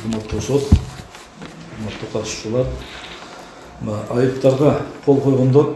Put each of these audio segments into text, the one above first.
Урматтуу сот, урматтуу катышуучулар, айыптарга кол койгондор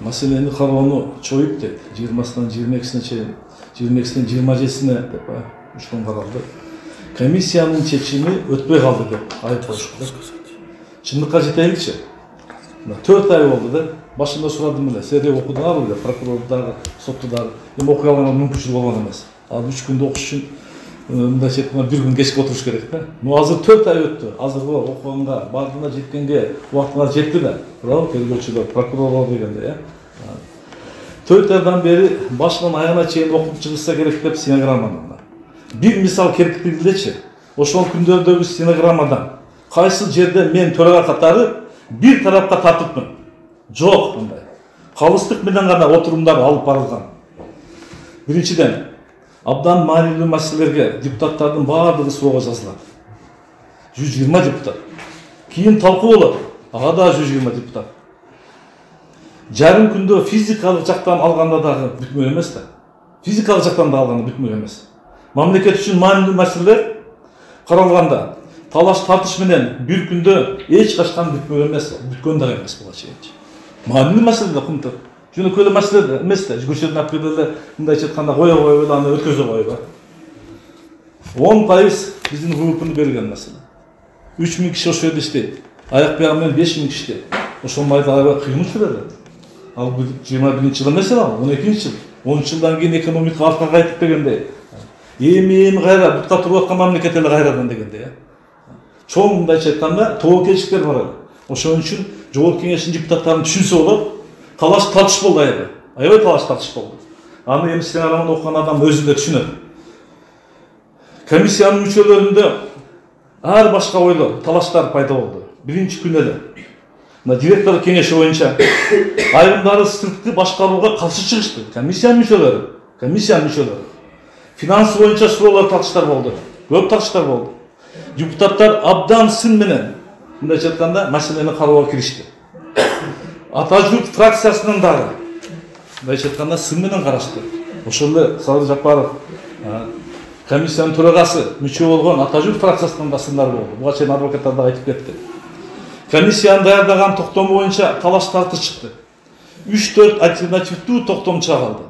маселени кароону чоюп дейт. 20-сынан 22-сине чейин, 22-синен 27-сине деп учкун каралды. Комиссиянын чечими өтпөй калды деп айып коюшкан. Чындыкка жетеликчи. 4 ай болду да. Башында сурадым эле. Сиздер окудуңарбы деп, прокурор дагы, сотту дагы. Эми окуй алган мүмкүнчүлүк болгон эмес. Ал 3 күндө окуш үчүн мындайча айтканда 1 күн кечке отуруш керек да. Азыр 4 ай өттү. Азыркы окуганга, бардыгына жеткенге убактыңар жетти да. Туурабы? Тергөөчүлөр, прокурорлор дегенде, 4 айдан бери башынан аягына чейин окуп чыгышса керек деп стенограмманы. Бир мисал керектигилечи. Ошол күндөрдөгү стенограммадан кайсы жерде мен төрага катары бир тарапка тартыпмын. Жок мындай. Калыстык менен гана отурумдар алып барылган. Биринчиден, абдан маанилүү маселелерге депутаттардын баардыгы суроого жазылат. 120 депутат. Кийин талкуу болот. Ага да 120 депутат. Жарым күндө физикалык жактан алганда дагы бүтмөк эмес да. Физикалык жактан да алганда бүтмөк эмес. Мамлекет үчүн маанилүү маселелер каралганда талаш тартыш менен бир күндө эч качкан бүтмөк эмес, бүткөн да эмес буга чейин. Маанилүү маселе да кумтур. Жөнөкөй эле маселе эмес да. Көчөдөн алып келип эле мындайча айтканда кое коюп эле аны өткөзө коюп. 10% биздин группаны берген маселе. 3000 киши ошол жерде иштейт. Аяк бягы менен 5000 киши иштейт. Ошол майда аябай кыйын жүрөт. Ал 21-жыл эмес ал, 12-жыл. 10 жылдан кийин экономика артка кайтып дегенде. Эми кайра бутка туруп аткан мамлекет эле кайрадан дегенде. Чоң мындайча айтканда тобокелчиликтер бар. Ошон үчүн жогорку кеңештин депутаттарын түшүнсө болот. Талаш тартыш болду аябай. Аябай талаш тартыш болду. Аны эми стенограмманы окуган адам өзү да түшүнөт. Комиссиянын мүчөлөрүндө ар башка ойлор, талаштар пайда болду. Биринчи күн эле. Мына директор кеңеши боюнча айрымдары сырткы башкарууга каршы чыгышты. Комиссиянын мүчөлөрү. Финансы боюнча суроолор, тартыштар болду. Көп тартыштар болду. Депутаттар абдан сын менен мындайча айтканда маселени кароого киришти. Ата журт фракциясынан дагы мындайча айтканда сын менен карашты. Ошол эле Садыр Жапаров комиссиянын төрагасы мүчө болгон Ата журт фракциясынан да сындар болду. Буга чейин адвокаттар да айтып кетти. Комиссиянын даярдаган токтому боюнча талаш тартыш чыкты. 3-4 альтернативдүү токтом чыга калды.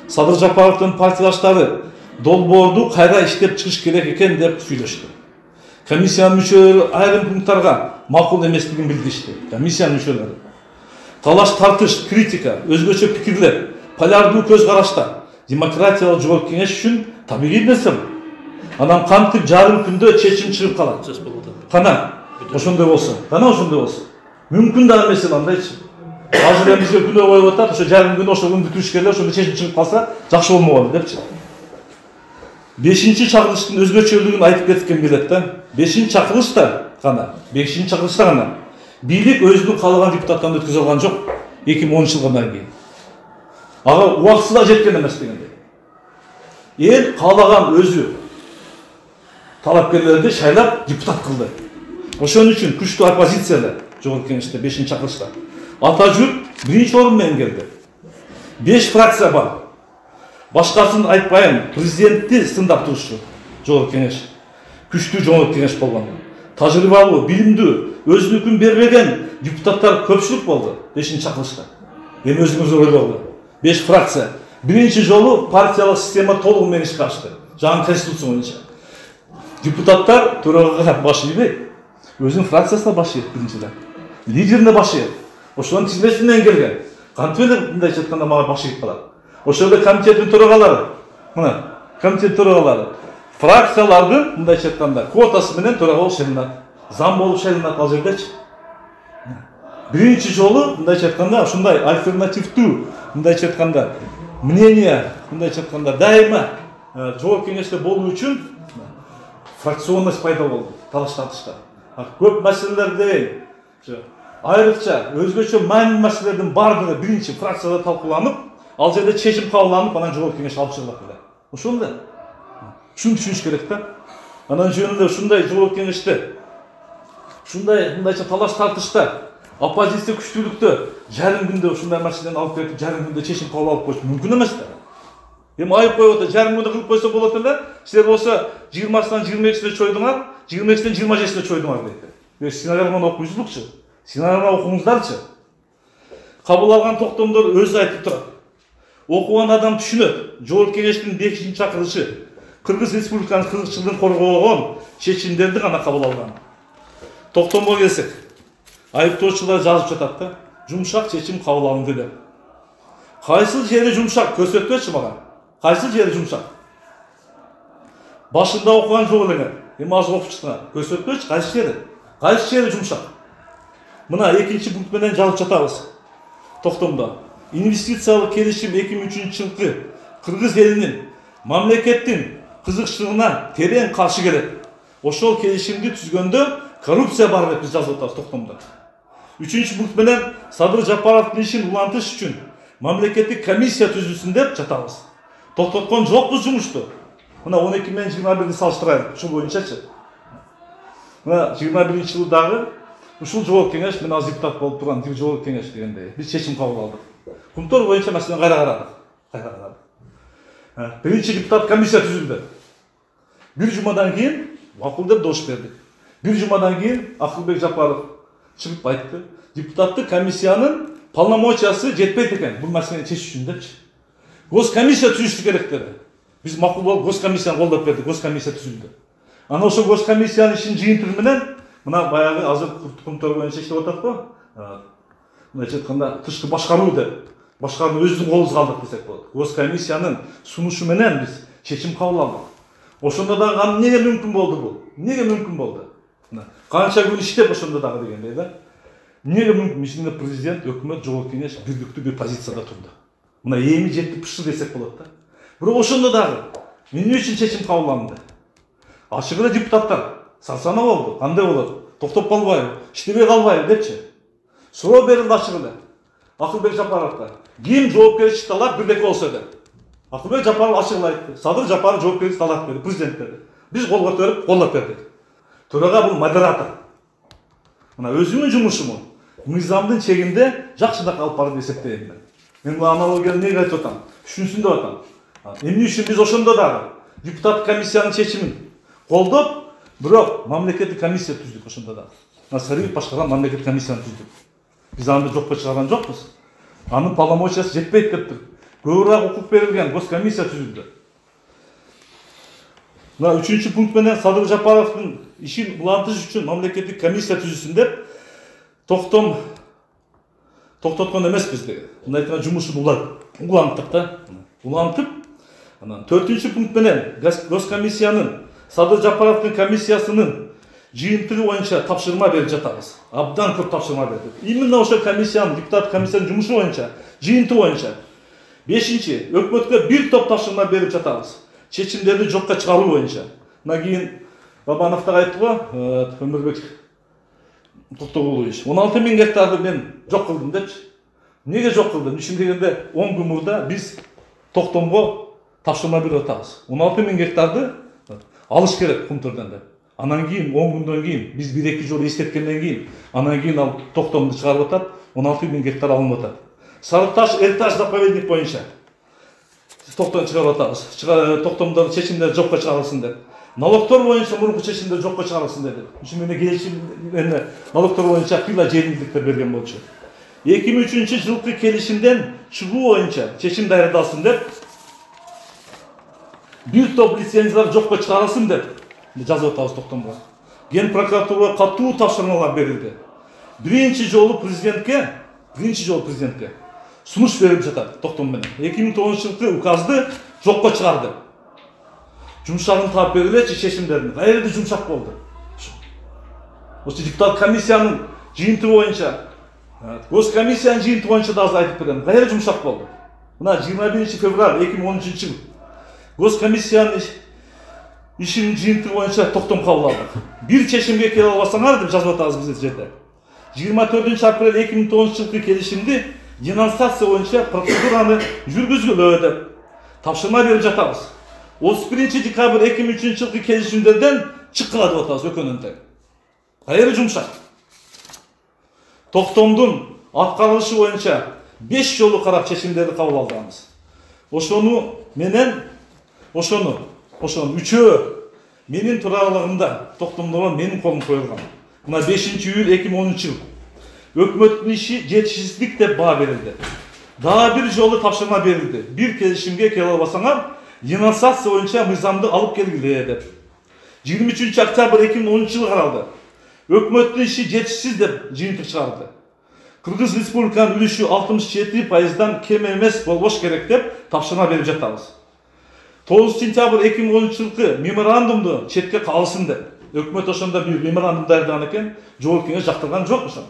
Садыр Жапаровдун партиядаштары долбоорду кайра иштеп чыгыш керек экен деп сүйлөштү. Комиссиянын мүчөлөрү айрым пункттарга макул эместигин билдиришти. Комиссиянын мүчөлөрү. Талаш тартыш, критика, өзгөчө пикирлер, полярдуу көз караштар демократиялык жогорку кеңеш үчүн табигый нерсе. Анан кантип жарым күндө чечим чыгып калат. Кана ошондой болсо, мүмкүн да эмес андайчы. Азыр бизге күнөө коюп атат, ошо жарым күндө ошол күндү бүтүрүш керек, ошондо чечим чыгып калса жакшы болмок депчи. 5-чи чакырылыштын өзгөчөлүгүн айтып кеткем келет да. 5-чи чакырылышта гана бийлик өзүнүн каалаган депутаттарын өткөзө алган жок 2010 жылдан кийин. Ага убактысында жеткен эмес дегенде. Эл каалаган өзү талапкерлерди шайлап депутат кылды. Ошон үчүн күчтүү оппозициялар жогорку кеңеште 5-чи чакырылышта. Ата журт 1-чи орун менен келди. 5 фракция бар. Башкасын айтпайын, президентти сындап турчу жогорку кеңеш. Күчтүү жогорку кеңеш болгон. Тажрыйбалуу, билимдүү, өзүнүкүн бербеген депутаттар көпчүлүк болду 5-чи чакырылышта. Эми өзүңүздөр ойлогула. 5 фракция. Биринчи жолу партиялык система толугу менен ишке ашты. Жаңы конституция боюнча. Депутаттар төрагага баш ийбейт. Өзүнүн фракциясына баш ийет биринчиден. Лидерине баш ийет. Ошонун тизмесинен келген. Кантип эле мындайча айтканда мага баш ийип калат. Ошол эле комитеттин төрагалары. Мына, комитет төрагалары фракциялардын мындайча айтканда квотасы менен төрага болуп шайланат. Зам болуп шайланат ал жердечи. Биринчи жолу мындайча айтканда ушундай альтернативдүү мындайча айтканда мнение мындайча айтканда дайыма жогорку кеңеште болуу үчүн фракционность пайда болду. Талаш тартышта. Көп маселелерде айрыкча өзгөчө маанилүү маселелердин баардыгы биринчи фракцияда талкууланып, ал жерде чечим кабыл анан жогорку кеңеш алып чыгылат эле. Ошол эле. Ушуну түшүнүш керек да. Анан жөн эле ушундай жогорку кеңеште ушундай мындайча талаш тартышта оппозиция күчтүүлүктө жарым күндө ушундай маселени алып кетип, жарым күндө чечим кабыл алып коюш мүмкүн эмес да. Эми айып коюп атат, жарым күндө кылып койсо болот эле. Силер болсо 20-сынан 22-сине чойдуңар, 22-синен 27-сине чойдуңар дейт. Стенограмманы окуйсузлукчу. Стенограмма окуңуздарчы. Кабыл алган токтомдор өзү айтып турат. Окуган адам түшүнөт. Жогорку кеңештин 5-чи чакырышы Кыргыз Республикасынын кызыкчылыгын коргогон чечимдерди гана кабыл алган. Токтомго келсек, айыптоочулар жазып жатат да, жумшак чечим кабыл алынды деп. Кайсыл жери жумшак көрсөтпөчү мага. Кайсыл жери жумшак? Башында окуган жок элеңер. Эми азыр окуп чыккан. Көрсөтпөчү кайсы жери? Кайсы жери жумшак? Мына экинчи пункт менен жазып жатабыз. Токтомдо. Инвестициялык келишим 2003 жылкы Кыргыз элинин мамлекеттин кызыкчылыгына терең каршы келет. Ошол келишимди түзгөндө коррупция бар деп биз жазып атабыз токтомдо. 3-чү пункт менен Садыр Жапаровдун ишин улантыш үчүн мамлекеттик комиссия түзүлсүн деп жатабыз. Токтоткон жокпуз жумушту. Мына 12 менен 21-ди салыштырайлы. Ушул боюнчачы. Мына 21-жылы дагы ушул жогорку кеңеш, мен азыр депутат болуп турган жогорку кеңеш дегенде биз чечим кабыл алдык. Пункттор боюнча маселени кайра карадык. Биринчи депутат комиссия түзүлдү. Бир жумадан кийин макул деп добуш бердик. Бир жумадан кийин Акылбек Жапаров чыгып айтты. Депутаттык комиссиянын полномочиясы жетпейт экен бул маселени чечиш үчүн депчи. Госкомиссия түзүш керек деди. Биз макул болуп госкомиссияны колдоп бердик. Госкомиссия түзүлдү. Ана ошол госкомиссиянын ишин жыйынтыгы менен мына баягы азыр пункттор боюнча иштеп атат го. Мындайча айтканда тышкы башкаруу деп. Башкарууну өзүбүздүн колубузга алдык десек болот. Госкомиссиянын сунушу менен биз чечим кабыл алдык. Ошондо дагы эмнеге мүмкүн болду бул? Эмнеге мүмкүн болду? Канча күн иштеп ошондо дагы дегендей да. Эмнеге мүмкүн? Ичинде президент, өкмөт, жогорку кеңеш бирдиктүү бир позицияда турду. Мына эми жетти пышы десек болот да. Бирок ошондо дагы эмне үчүн чечим кабыл алынды? Ачык эле депутаттар сарсана болду. Кандай болот? Токтоп калбайбы? Иштебей калбайбы депчи. Суроо берилди ачык эле. Акылбек Жапаровго ким жоопкерчиликти алат бирдеке болсо деп. Акылбек Жапаров ачык эле айтты. Садыр Жапаров жоопкерчиликти алат деди президент деди. Биз кол көтөрүп колдоп бердик. Төрага бул модератор. Мына өзүмдүн жумушумун мыйзамдын чегинде жакшы да калып барып эсептейм мен. Мен бул аналогияны эмнеге айтып атам? Түшүнсүн деп атам. Эмне үчүн биз ошондо дагы депутаттык комиссиянын чечимин колдоп, бирок мамлекеттик комиссия түздүк ошондо дагы. Насарбиев башкарган мамлекеттик комиссияны түздүк. Биз аны жокко чыгарган жокпуз. Анын полномочиясы жетпейт дептир. Көбүрөөк укук берилген госкомиссия түзүлдү. Мына 3-чү пункт менен Садыр Жапаровдун ишин улантыш үчүн мамлекеттик комиссия түзүлсүн деп токтоткон эмеспиз деди. Мындай айтканда жумушун уланттык да. Улантып, анан 4-чү пункт менен госкомиссиянын Садыр Жапаровдун комиссиясынын жыйынтыгы боюнча тапшырма берип жатабыз. Абдан көп тапшырма бердик. Именно ошол комиссиянын, депутат комиссиянын жумушу боюнча, жыйынтыгы боюнча. 5-чи, өкмөткө бир топ тапшырма берип жатабыз. Чечимдерди жокко чыгаруу боюнча. Мына кийин Бабанов да айтты го, Өмүрбек Токтогулович, 16 000 гектарды мен жок кылдым депчи. Эмнеге жок кылдым? Ишин дегенде 10 күн мурда биз Токтомго тапшырма берип атабыз. 16 000 гектарды алыш керек Кумтурдан деп. Анан кийин 10 күндөн кийин биз 1-2 жолу эстеткенден кийин анан кийин ал Токтомду чыгарып атат, 16 000 гектар алынып атат. Сарыташ Эрташ заповедник боюнча Токтомду чыгарып атабыз. Токтомдогу чечимдер жокко чыгарылсын деп. Налогтор боюнча мурунку чечимдер жокко чыгарылсын деди. Ушун менен келишим налогтор боюнча кыйла жеңилдиктер берген болчу. 2003 жылкы келишимден чыгуу боюнча чечим даярдалсын деп, бир топ лицензиялар жокко чыгарылсын деп жазып атабыз Токтомго. Ген прокуратурага катуу тапшырмалар берилди. Биринчи жолу президентке сунуш берип жатат Токтом менен. 2009 жылкы указды жокко чыгарды. Жумшагын таап бергилечи чечимдерин. Кайерде жумшак болду? Ошо депутат комиссиянын жыйынтыгы боюнча, госкомиссиянын жыйынтыгы боюнча да азыр айтып берем. Кайерде жумшак болду? Мына 21 февраль 2013 жыл госкомиссиянын ишинин жыйынтыгы боюнча Токтом кабыл алдык. Бир чечимге келе албасаңар деп жазып атабыз биз жерде. 24 апрель 2009 жылкы келишимди денонсация боюнча процедураны жүргүзгүлө деп тапшырма берип жатабыз. 31 декабрь 2003 жылкы келишимдерден чыккыла деп атабыз өкөнүн тең. Кайерде жумшак? Токтомдун аткарылышы боюнча 5 жолу карап чечимдерди кабыл алдыгыз. ошону үчөө менин туралыгымда токтомдогон менин колум коюлган. Мына 5-июль 2010 жыл өкмөттүн иши жетишсиздик деп баа берилди. Дагы бир жолу тапшырма берилди. Бир келишимге келе албасаңар, денонсация боюнча мыйзамды алып келгиле деп. 23 октябрь 2010 жылы каралды. Өкмөттүн иши жетишсиз деп жыйынтык чыгарды. Кыргыз Республиканын үлүшү 67%дан кем эмес болбош керек деп тапшырма берип жатабыз. 9 сентябрь 2010 жылкы меморандумду четке калсын деп. Өкмөт ошондо бир меморандум даярдаган экен, жогорку кеңеш жактырган жок ошону.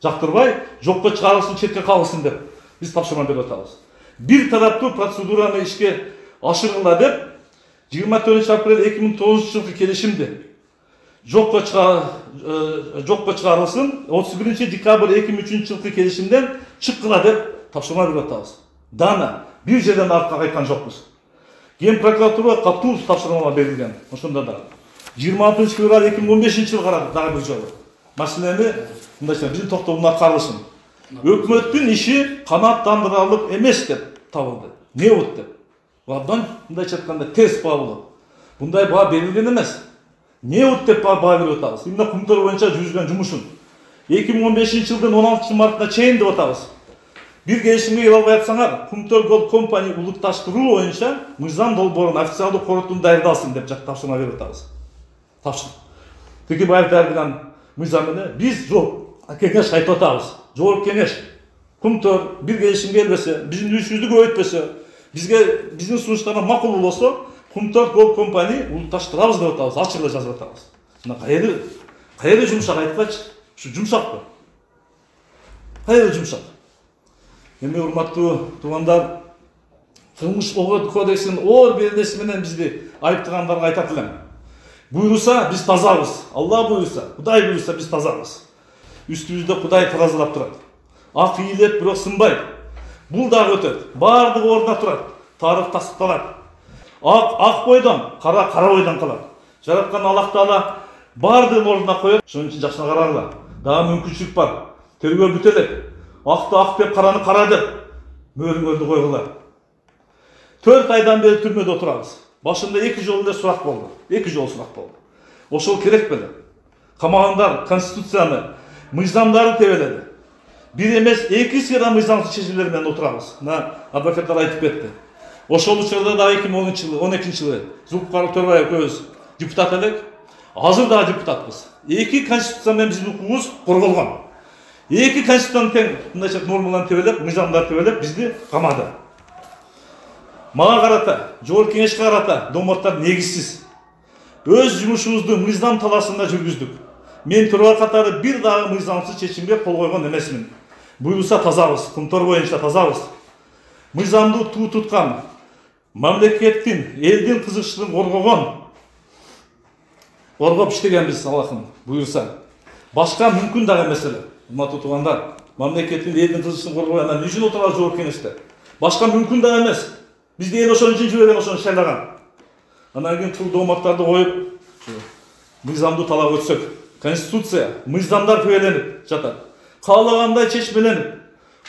Жактырбай, жокко чыгарылсын, четке калсын деп биз тапшырма берип атабыз. Бир тараптуу процедураны ишке ашыргыла деп 24 апрель 2009 жылкы келишимди жокко чыгарылсын, 31 декабрь 2003 жылкы келишимден чыккыла деп тапшырма берип атабыз. Дана бир жерден артка кайткан жокпуз. Ген прокуратурага катуу тапшырмалар берилген. Ошондо да 26 февраль 2015 жылы карады дагы бир жолу. Маселени мындайча биздин токтомдун аткарылышын. Өкмөттүн иши канааттандырарлык эмес деп табылды. Не болду деп. Абдан мындайча айтканда терс баа болот. Мындай баа берилген эмес. Не болду деп баа берип атабыз. Именно кумтор боюнча жүргүзгөн жумушун 2015 жылдын 16 мартына чейин деп атабыз. Бир келишимге келе албай атсаңар, Кумтор Gold Company улукташтыруу боюнча мыйзам долбоорун официалдуу корутун даярдалсын деп тапшырма берип атабыз. Тапшыр. Текебаев даярдаган мыйзам менен биз жок, кеңеш айтып атабыз. Жогорку кеңеш Кумтор бир келишимге келбесе, биздин үлүшүбүздү көбөйтпөсө, биздин сунуштарга макул болсо, Кумтор Gold Company улукташтырабыз деп атабыз, ачык эле жазып атабыз. Мына кайерде жумшак айтпачы, ушу жумшакпы? Кайерде жумшак? Эми урматтуу туугандар, кылмыш кодексинин оор белгиси менен бизди айыптагандарга айтат элем. Буйруса биз тазабыз. Алла буйруса, Кудай буйруса биз тазабыз. Үстүбүздө Кудай таразылап турат. Ак ийилет, бирок сынбайт. Бул дагы өтөт. Баардыгы ордуна турат. Тарых тастыкталат. Ак бойдон, кара бойдон калат. Жараткан Аллах Таала баардыгын ордуна коет. Ошон үчүн жакшы карагыла. Дагы мүмкүнчүлүк бар. Тергөө бүтө элек. Акты ак деп, караны кара деп мөрүңөрдү койгула. 4 айдан бери түрмөдө отурабыз. Башында 2 жолу эле сурак болду. 2 жолу сурак болду. Ошол керек беле? Камагандар конституцияны, мыйзамдарды тебеледи. Бир эмес, 2 сыйра мыйзамсыз чечимдер менен отурабыз. Мына адвокаттар айтып кетти. Ошол учурда да 2012 жылы Зулпкар Төрбаев көз депутат элек. Азыр дагы депутатпыз. 2 конституция менен биздин укугубуз корголгон. 2 конституцияны тең мындайча нормаларын тебелеп, мыйзамдарды тебелеп бизди камады. Мага карата, жогорку кеңешке карата доморттар негизсиз. Өз жумушубузду мыйзам талашында жүргүздүк. Мен Төрбай катары бир дагы мыйзамсыз чечимге кол койгон эмесмин. Буйруса тазабыз, Кумтор боюнча тазабыз. Мыйзамды туу туткан, мамлекеттин, элдин кызыкчылыгын коргоп иштегенбиз Аллахын буйруса. Башка мүмкүн дагы меселе. Урматтуу туугандар, мамлекеттин, элдин кызыкчылыгын коргобой анан үчүн отурабыз жогорку кеңеште. Башка мүмкүн дагы эмес. Бизде эл ошон үчүн жүрөгөн, ошону шайлаган. Анан кийин тул дооматтарды коюп, мыйзамды талап өтсөк, конституция, мыйзамдар тебеленип жатат. Каалагандай чечмеленип,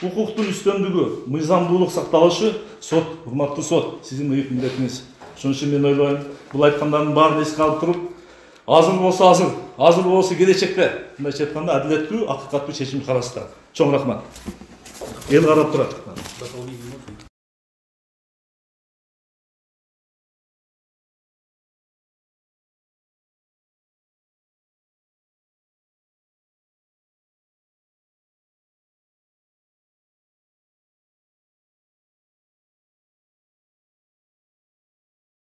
укуктун үстөмдүгү, мыйзамдуулук сакталышы сот, урматтуу сот, сиздин ыйык милдетиңиз. Ошон үчүн мен ойлойм, бул айткандардын баарын эске алып туруп, азыр болсо келечекте, мындайча айтканда адилеттүү, акыйкаттуу чечим карашта. Чоң рахмат. Эл карап турат.